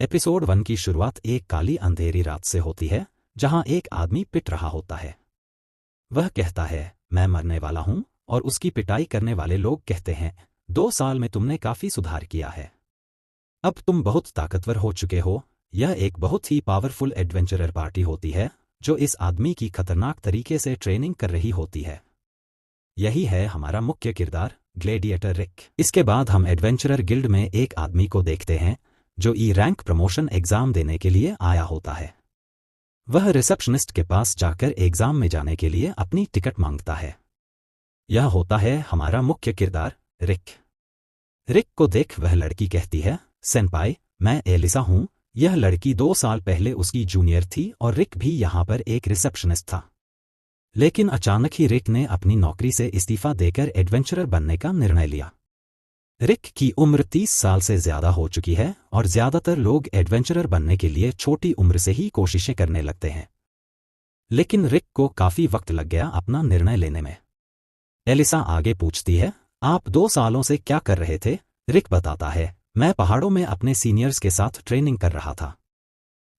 Episode 1 की शुरुआत एक काली अंधेरी रात से होती है जहां एक आदमी पिट रहा होता है। वह कहता है, मैं मरने वाला हूं, और उसकी पिटाई करने वाले लोग कहते हैं, 2 साल में तुमने काफी सुधार किया है, अब तुम बहुत ताकतवर हो चुके हो। यह एक बहुत ही पावरफुल एडवेंचरर पार्टी होती है जो इस आदमी की खतरनाक तरीके से ट्रेनिंग कर रही होती है। यही है हमारा मुख्य किरदार, ग्लेडिएटर रिक। इसके बाद हम एडवेंचरर गिल्ड में एक आदमी को देखते हैं जो ई रैंक प्रमोशन एग्जाम देने के लिए आया होता है। वह रिसेप्शनिस्ट के पास जाकर एग्जाम में जाने के लिए अपनी टिकट मांगता है। यह होता है हमारा मुख्य किरदार, रिक। रिक को देख वह लड़की कहती है, सेनपाई, मैं एलिसा हूं। यह लड़की 2 साल पहले उसकी जूनियर थी और रिक भी यहां पर एक रिसेप्शनिस्ट था। लेकिन अचानक ही रिक ने अपनी नौकरी से इस्तीफा देकर एडवेंचरर बनने का निर्णय लिया। रिक की उम्र 30 साल से ज्यादा हो चुकी है और ज्यादातर लोग एडवेंचरर बनने के लिए छोटी उम्र से ही कोशिशें करने लगते हैं। लेकिन रिक को काफी वक्त लग गया अपना निर्णय लेने में। एलिसा आगे पूछती है, आप 2 सालों से क्या कर रहे थे? रिक बताता है, मैं पहाड़ों में अपने सीनियर्स के साथ ट्रेनिंग कर रहा था।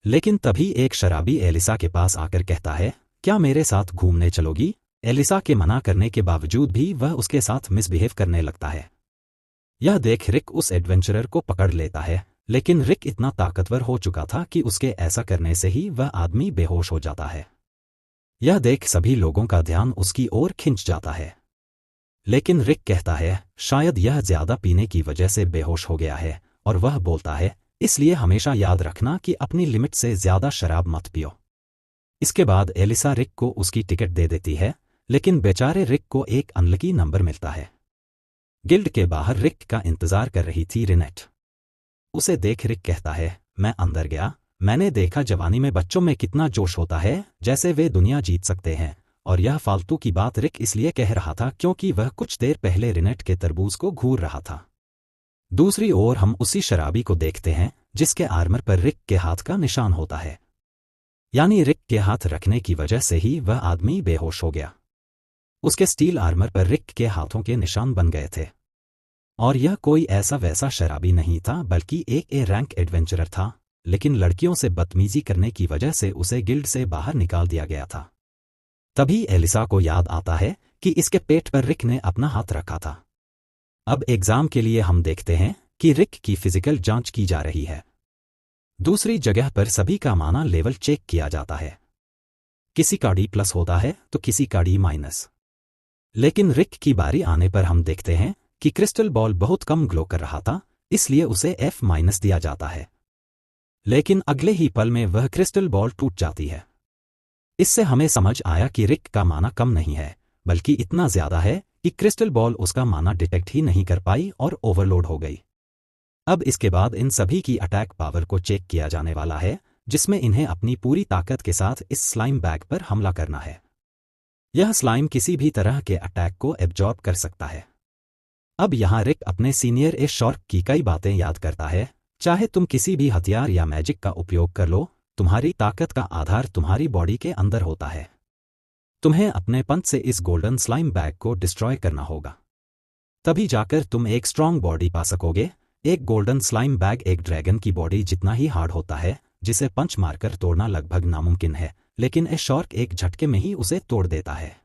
लेकिन तभी एक शराबी एलिसा के पास आकर कहता है, क्या मेरे साथ घूमने चलोगी? एलिसा के मना करने के बावजूद भी वह उसके साथ मिसबिहेव करने लगता है। यह देख रिक उस एडवेंचरर को पकड़ लेता है, लेकिन रिक इतना ताकतवर हो चुका था कि उसके ऐसा करने से ही वह आदमी बेहोश हो जाता है। यह देख सभी लोगों का ध्यान उसकी ओर खिंच जाता है। लेकिन रिक कहता है, शायद यह ज्यादा पीने की वजह से बेहोश हो गया है, और वह बोलता है, इसलिए हमेशा याद रखना कि अपनी लिमिट से ज्यादा शराब मत पियो। इसके बाद एलिसा रिक को उसकी टिकट दे देती है, लेकिन बेचारे रिक को एक अनलकी नंबर मिलता है। गिल्ड के बाहर रिक का इंतजार कर रही थी रिनेट। उसे देख रिक कहता है, मैं अंदर गया, मैंने देखा जवानी में बच्चों में कितना जोश होता है, जैसे वे दुनिया जीत सकते हैं। और यह फालतू की बात रिक इसलिए कह रहा था क्योंकि वह कुछ देर पहले रिनेट के तरबूज को घूर रहा था। दूसरी ओर हम उसी शराबी को देखते हैं जिसके आर्मर पर रिक के हाथ का निशान होता है। यानी रिक के हाथ रखने की वजह से ही वह आदमी बेहोश हो गया। उसके स्टील आर्मर पर रिक के हाथों के निशान बन गए थे। और यह कोई ऐसा वैसा शराबी नहीं था, बल्कि एक ए रैंक एडवेंचरर था, लेकिन लड़कियों से बदतमीजी करने की वजह से उसे गिल्ड से बाहर निकाल दिया गया था। तभी एलिसा को याद आता है कि इसके पेट पर रिक ने अपना हाथ रखा था। अब एग्जाम के लिए हम देखते हैं कि रिक की फिजिकल जांच की जा रही है। दूसरी जगह पर सभी का माना लेवल चेक किया जाता है। किसी का D+ होता है तो किसी का D-। लेकिन रिक की बारी आने पर हम देखते हैं कि क्रिस्टल बॉल बहुत कम ग्लो कर रहा था, इसलिए उसे F- दिया जाता है। लेकिन अगले ही पल में वह क्रिस्टल बॉल टूट जाती है। इससे हमें समझ आया कि रिक का माना कम नहीं है, बल्कि इतना ज्यादा है कि क्रिस्टल बॉल उसका माना डिटेक्ट ही नहीं कर पाई और ओवरलोड हो गई। अब इसके बाद इन सभी की अटैक पावर को चेक किया जाने वाला है, जिसमें इन्हें अपनी पूरी ताकत के साथ इस स्लाइम बैग पर हमला करना है। यह स्लाइम किसी भी तरह के अटैक को एब्जॉर्ब कर सकता है। अब यहाँ रिक अपने सीनियर ए शॉर्क की कई बातें याद करता है, चाहे तुम किसी भी हथियार या मैजिक का उपयोग कर लो, तुम्हारी ताकत का आधार तुम्हारी बॉडी के अंदर होता है। तुम्हें अपने पंच से इस गोल्डन स्लाइम बैग को डिस्ट्रॉय करना होगा, तभी जाकर तुम एक स्ट्रॉन्ग बॉडी पा सकोगे। एक गोल्डन स्लाइम बैग एक ड्रैगन की बॉडी जितना ही हार्ड होता है, जिसे पंच मारकर तोड़ना लगभग नामुमकिन है, लेकिन ए शॉर्क एक झटके में ही उसे तोड़ देता है।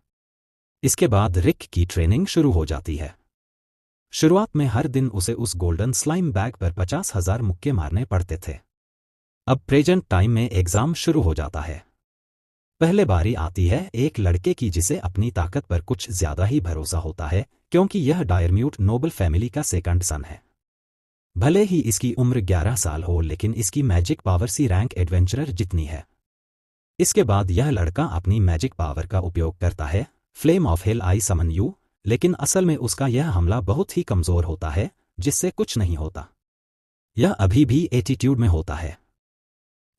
इसके बाद रिक की ट्रेनिंग शुरू हो जाती है। शुरुआत में हर दिन उसे उस गोल्डन स्लाइम बैग पर 50,000 मुक्के मारने पड़ते थे। अब प्रेजेंट टाइम में एग्जाम शुरू हो जाता है। पहले बारी आती है एक लड़के की जिसे अपनी ताकत पर कुछ ज्यादा ही भरोसा होता है, क्योंकि यह डायरम्यूट नोबल फैमिली का सेकंड सन है। भले ही इसकी उम्र 11 साल हो, लेकिन इसकी मैजिक पावर सी रैंक एडवेंचरर जितनी है। इसके बाद यह लड़का अपनी मैजिक पावर का उपयोग करता है, flame of hell I someone you, लेकिन असल में उसका यह हमला बहुत ही कमजोर होता है, जिससे कुछ नहीं होता। यह अभी भी एटीट्यूड में होता है।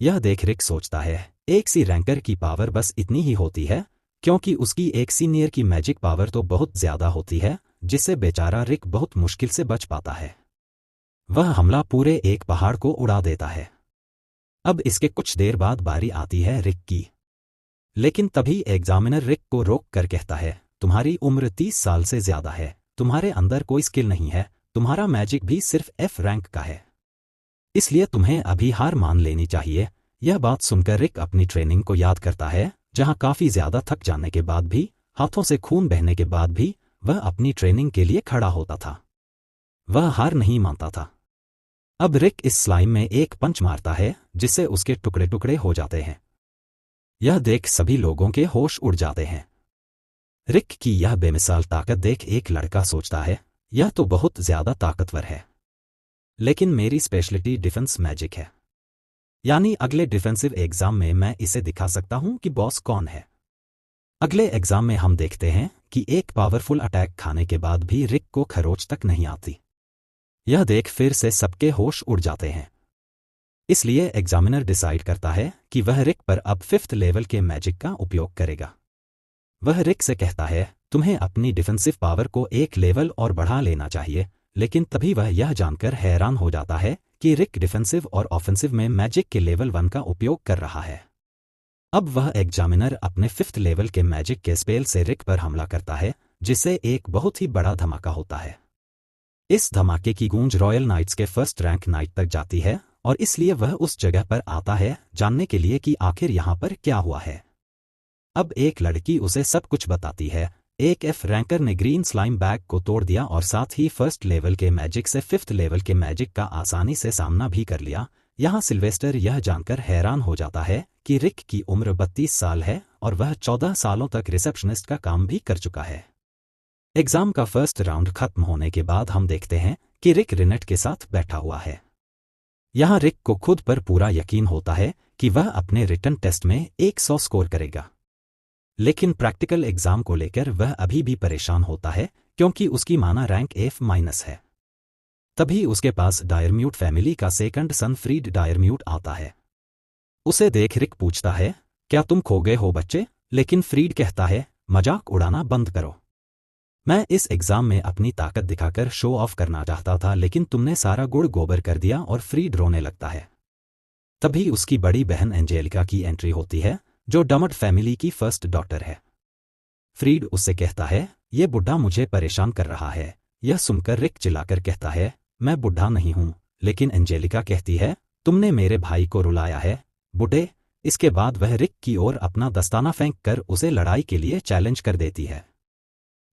यह देख रिक सोचता है, एक सी रैंकर की पावर बस इतनी ही होती है, क्योंकि उसकी एक सीनियर की मैजिक पावर तो बहुत ज्यादा होती है, जिससे बेचारा रिक बहुत मुश्किल से बच पाता है। वह हमला पूरे एक पहाड़ को उड़ा देता है। अब इसके कुछ देर बाद बारी आती है रिक की। लेकिन तभी एग्जामिनर रिक को रोक कर कहता है, तुम्हारी उम्र 30 साल से ज्यादा है, तुम्हारे अंदर कोई स्किल नहीं है, तुम्हारा मैजिक भी सिर्फ F रैंक का है। इसलिए तुम्हें अभी हार मान लेनी चाहिए। यह बात सुनकर रिक अपनी ट्रेनिंग को याद करता है, जहां काफी ज्यादा थक जाने के बाद भी, हाथों से खून बहने के बाद भी वह अपनी ट्रेनिंग के लिए खड़ा होता था। वह हार नहीं मानता था। अब रिक इस स्लाइम में एक पंच मारता है जिससे उसके टुकड़े टुकड़े हो जाते हैं। यह देख सभी लोगों के होश उड़ जाते हैं। रिक की यह बेमिसाल ताकत देख एक लड़का सोचता है, यह तो बहुत ज्यादा ताकतवर है। लेकिन मेरी स्पेशलिटी डिफेंस मैजिक है, यानी अगले डिफेंसिव एग्जाम में मैं इसे दिखा सकता हूं कि बॉस कौन है। अगले एग्जाम में हम देखते हैं कि एक पावरफुल अटैक खाने के बाद भी रिक को खरोच तक नहीं आती। यह देख फिर से सबके होश उड़ जाते हैं। इसलिए एग्जामिनर डिसाइड करता है कि वह रिक पर अब 5th लेवल के मैजिक का उपयोग करेगा। वह रिक से कहता है, तुम्हें अपनी डिफेंसिव पावर को एक लेवल और बढ़ा लेना चाहिए, लेकिन तभी वह यह जानकर हैरान हो जाता है कि रिक डिफेंसिव और ऑफेंसिव में मैजिक के लेवल 1 का उपयोग कर रहा है। अब वह एग्जामिनर अपने 5th लेवल के मैजिक के स्पेल से रिक पर हमला करता है, जिससे एक बहुत ही बड़ा धमाका होता है। इस धमाके की गूंज रॉयल नाइट्स के 1st रैंक नाइट तक जाती है और इसलिए वह उस जगह पर आता है जानने के लिए कि आखिर यहाँ पर क्या हुआ है। अब एक लड़की उसे सब कुछ बताती है। एक F रैंकर ने ग्रीन स्लाइम बैग को तोड़ दिया और साथ ही 1st लेवल के मैजिक से 5th लेवल के मैजिक का आसानी से सामना भी कर लिया। यहाँ सिल्वेस्टर यह जानकर हैरान हो जाता है कि रिक की उम्र 32 साल है और वह 14 सालों तक रिसेप्शनिस्ट का काम भी कर चुका है। एग्जाम का 1st राउंड खत्म होने के बाद हम देखते हैं कि रिक रिनेट के साथ बैठा हुआ है। यहाँ रिक को खुद पर पूरा यकीन होता है कि वह अपने रिटन टेस्ट में 100 स्कोर करेगा। लेकिन प्रैक्टिकल एग्जाम को लेकर वह अभी भी परेशान होता है क्योंकि उसकी माना रैंक F- है। तभी उसके पास डायरम्यूट फैमिली का 2nd सन फ्रीड डायरम्यूट आता है। उसे देख रिक पूछता है, क्या तुम खो गए हो बच्चे? लेकिन फ्रीड कहता है, मजाक उड़ाना बंद करो। मैं इस एग्जाम में अपनी ताकत दिखाकर शो ऑफ करना चाहता था, लेकिन तुमने सारा गुड़ गोबर कर दिया। और फ्रीड रोने लगता है। तभी उसकी बड़ी बहन एंजेलिका की एंट्री होती है, जो डमट फैमिली की 1st डॉटर है। फ्रीड उससे कहता है, ये बुढ़ा मुझे परेशान कर रहा है। यह सुनकर रिक चिल्लाकर कहता है, मैं बुढ़ा नहीं हूं। लेकिन एंजेलिका कहती है, तुमने मेरे भाई को रुलाया है बुढ़े। इसके बाद वह रिक की ओर अपना दस्ताना फेंक कर उसे लड़ाई के लिए चैलेंज कर देती है।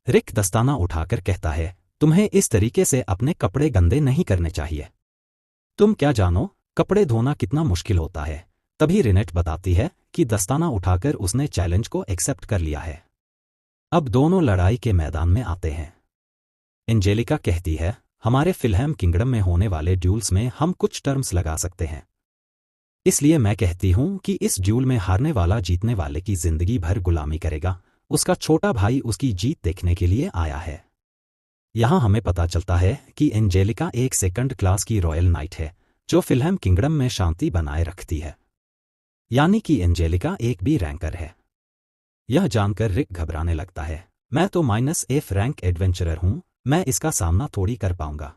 रिक दस्ताना उठाकर कहता है, तुम्हें इस तरीके से अपने कपड़े गंदे नहीं करने चाहिए। तुम क्या जानो कपड़े धोना कितना मुश्किल होता है। तभी रिनेट बताती है कि दस्ताना उठाकर उसने चैलेंज को एक्सेप्ट कर लिया है। अब दोनों लड़ाई के मैदान में आते हैं। एंजेलिका कहती है, हमारे फिलहैम किंगडम में होने वाले ड्यूल्स में हम कुछ टर्म्स लगा सकते हैं। इसलिए मैं कहती हूं कि इस ड्यूल में हारने वाला जीतने वाले की जिंदगी भर गुलामी करेगा। उसका छोटा भाई उसकी जीत देखने के लिए आया है। यहाँ हमें पता चलता है कि एंजेलिका एक 2nd क्लास की रॉयल नाइट है, जो फिलहैम किंगडम में शांति बनाए रखती है। यानी कि एंजेलिका एक B रैंकर है। यह जानकर रिक घबराने लगता है। मैं तो -F रैंक एडवेंचरर हूं, मैं इसका सामना थोड़ी कर पाऊंगा।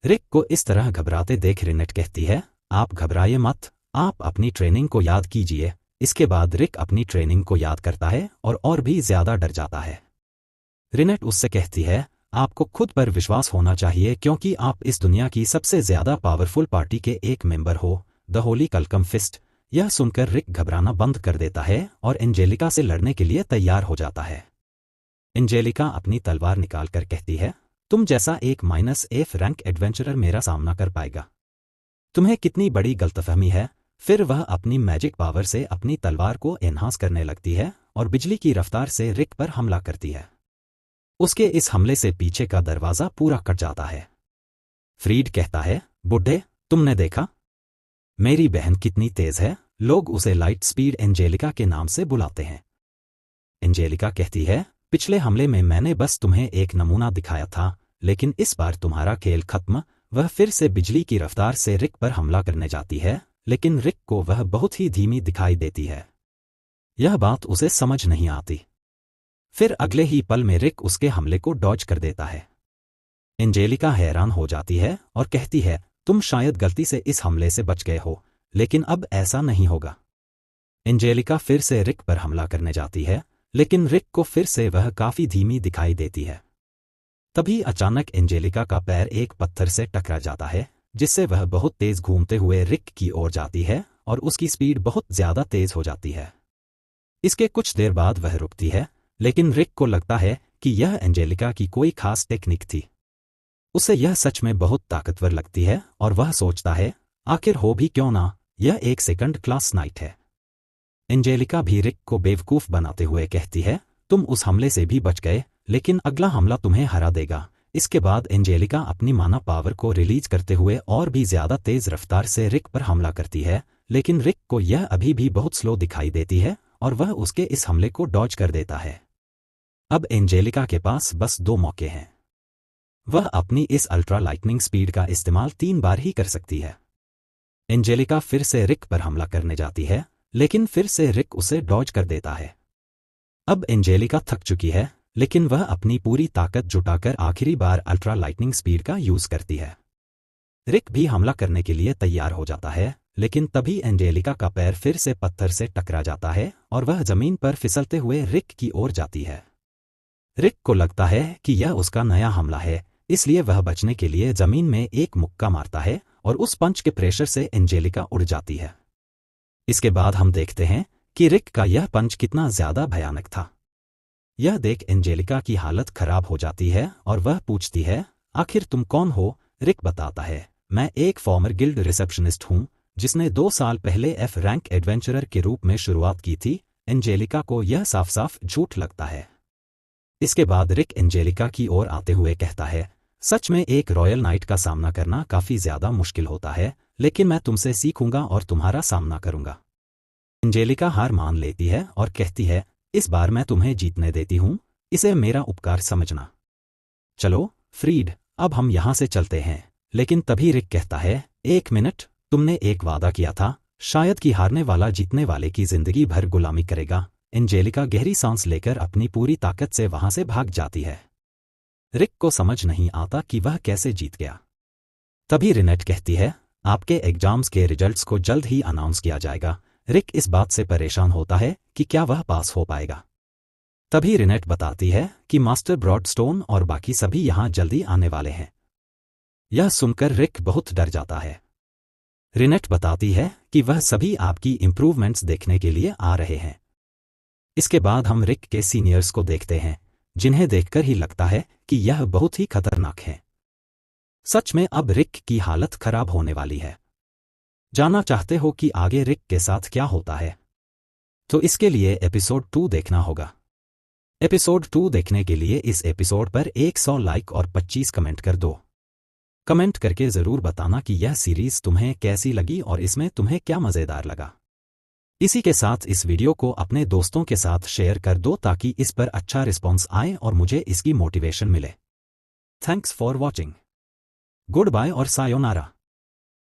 रिक को इस तरह घबराते देख रिनेट कहती है, आप घबराइए मत, आप अपनी ट्रेनिंग को याद कीजिए। इसके बाद रिक अपनी ट्रेनिंग को याद करता है और भी ज्यादा डर जाता है। रिनेट उससे कहती है, आपको खुद पर विश्वास होना चाहिए क्योंकि आप इस दुनिया की सबसे ज्यादा पावरफुल पार्टी के एक मेंबर हो, द होली कलकम फिस्ट। यह सुनकर रिक घबराना बंद कर देता है और एंजेलिका से लड़ने के लिए तैयार हो जाता है। एंजेलिका अपनी तलवार निकालकर कहती है, तुम जैसा एक -F रैंक एडवेंचरर मेरा सामना कर पाएगा? तुम्हें कितनी बड़ी गलतफहमी है। फिर वह अपनी मैजिक पावर से अपनी तलवार को एनहांस करने लगती है और बिजली की रफ्तार से रिक पर हमला करती है। उसके इस हमले से पीछे का दरवाजा पूरा कट जाता है। फ्रीड कहता है, बुड्ढे, तुमने देखा मेरी बहन कितनी तेज है। लोग उसे लाइट स्पीड एंजेलिका के नाम से बुलाते हैं। एंजेलिका कहती है, पिछले हमले में मैंने बस तुम्हें एक नमूना दिखाया था, लेकिन इस बार तुम्हारा खेल खत्म। वह फिर से बिजली की रफ्तार से रिक पर हमला करने जाती है, लेकिन रिक को वह बहुत ही धीमी दिखाई देती है। यह बात उसे समझ नहीं आती। फिर अगले ही पल में रिक उसके हमले को डॉज कर देता है। एंजेलिका हैरान हो जाती है और कहती है, तुम शायद गलती से इस हमले से बच गए हो, लेकिन अब ऐसा नहीं होगा। एंजेलिका फिर से रिक पर हमला करने जाती है, लेकिन रिक को फिर से वह काफी धीमी दिखाई देती है। तभी अचानक एंजेलिका का पैर एक पत्थर से टकरा जाता है, जिससे वह बहुत तेज घूमते हुए रिक की ओर जाती है और उसकी स्पीड बहुत ज्यादा तेज हो जाती है। इसके कुछ देर बाद वह रुकती है, लेकिन रिक को लगता है कि यह एंजेलिका की कोई खास टेक्निक थी। उसे यह सच में बहुत ताकतवर लगती है और वह सोचता है, आखिर हो भी क्यों ना, यह एक सेकंड क्लास नाइट है। एंजेलिका भी रिक को बेवकूफ बनाते हुए कहती है, तुम उस हमले से भी बच गए, लेकिन अगला हमला तुम्हें हरा देगा। इसके बाद एंजेलिका अपनी माना पावर को रिलीज करते हुए और भी ज्यादा तेज रफ्तार से रिक पर हमला करती है, लेकिन रिक को यह अभी भी बहुत स्लो दिखाई देती है और वह उसके इस हमले को डॉज कर देता है। अब एंजेलिका के पास बस 2 मौके हैं। वह अपनी इस अल्ट्रा लाइटनिंग स्पीड का इस्तेमाल 3 बार ही कर सकती है। एंजेलिका फिर से रिक पर हमला करने जाती है, लेकिन फिर से रिक उसे डॉज कर देता है। अब एंजेलिका थक चुकी है, लेकिन वह अपनी पूरी ताकत जुटाकर आखिरी बार अल्ट्रा लाइटनिंग स्पीड का यूज करती है। रिक भी हमला करने के लिए तैयार हो जाता है, लेकिन तभी एंजेलिका का पैर फिर से पत्थर से टकरा जाता है और वह जमीन पर फिसलते हुए रिक की ओर जाती है। रिक को लगता है कि यह उसका नया हमला है, इसलिए वह बचने के लिए जमीन में एक मुक्का मारता है और उस पंच के प्रेशर से एंजेलिका उड़ जाती है। इसके बाद हम देखते हैं कि रिक का यह पंच कितना ज्यादा भयानक था। यह देख एंजेलिका की हालत खराब हो जाती है और वह पूछती है, आखिर तुम कौन हो? रिक बताता है, मैं एक फॉर्मर गिल्ड रिसेप्शनिस्ट हूं, जिसने 2 साल पहले F रैंक एडवेंचरर के रूप में शुरुआत की थी। एंजेलिका को यह साफ साफ झूठ लगता है। इसके बाद रिक एंजेलिका की ओर आते हुए कहता है, सच में एक रॉयल नाइट का सामना करना काफी ज्यादा मुश्किल होता है, लेकिन मैं तुमसे सीखूंगा और तुम्हारा सामना करूंगा। एंजेलिका हार मान लेती है और कहती है, इस बार मैं तुम्हें जीतने देती हूं, इसे मेरा उपकार समझना। चलो फ्रीड, अब हम यहां से चलते हैं। लेकिन तभी रिक कहता है, 1 मिनट, तुमने एक वादा किया था, शायद कि हारने वाला जीतने वाले की जिंदगी भर गुलामी करेगा। एंजेलिका गहरी सांस लेकर अपनी पूरी ताकत से वहां से भाग जाती है। रिक को समझ नहीं आता कि वह कैसे जीत गया। तभी रिनेट कहती है, आपके एग्जाम्स के रिजल्ट्स को जल्द ही अनाउंस किया जाएगा। रिक इस बात से परेशान होता है कि क्या वह पास हो पाएगा। तभी रिनेट बताती है कि मास्टर ब्रॉडस्टोन और बाकी सभी यहां जल्दी आने वाले हैं। यह सुनकर रिक बहुत डर जाता है। रिनेट बताती है कि वह सभी आपकी इंप्रूवमेंट्स देखने के लिए आ रहे हैं। इसके बाद हम रिक के सीनियर्स को देखते हैं, जिन्हें देखकर ही लगता है कि यह बहुत ही खतरनाक है। सच में अब रिक की हालत खराब होने वाली है। जानना चाहते हो कि आगे रिक के साथ क्या होता है? तो इसके लिए एपिसोड 2 देखना होगा। एपिसोड 2 देखने के लिए इस एपिसोड पर 100 लाइक और 25 कमेंट कर दो। कमेंट करके जरूर बताना कि यह सीरीज तुम्हें कैसी लगी और इसमें तुम्हें क्या मजेदार लगा। इसी के साथ इस वीडियो को अपने दोस्तों के साथ शेयर कर दो ताकि इस पर अच्छा रिस्पॉन्स आए और मुझे इसकी मोटिवेशन मिले। Thanks for watching. Good bye और सायोनारा।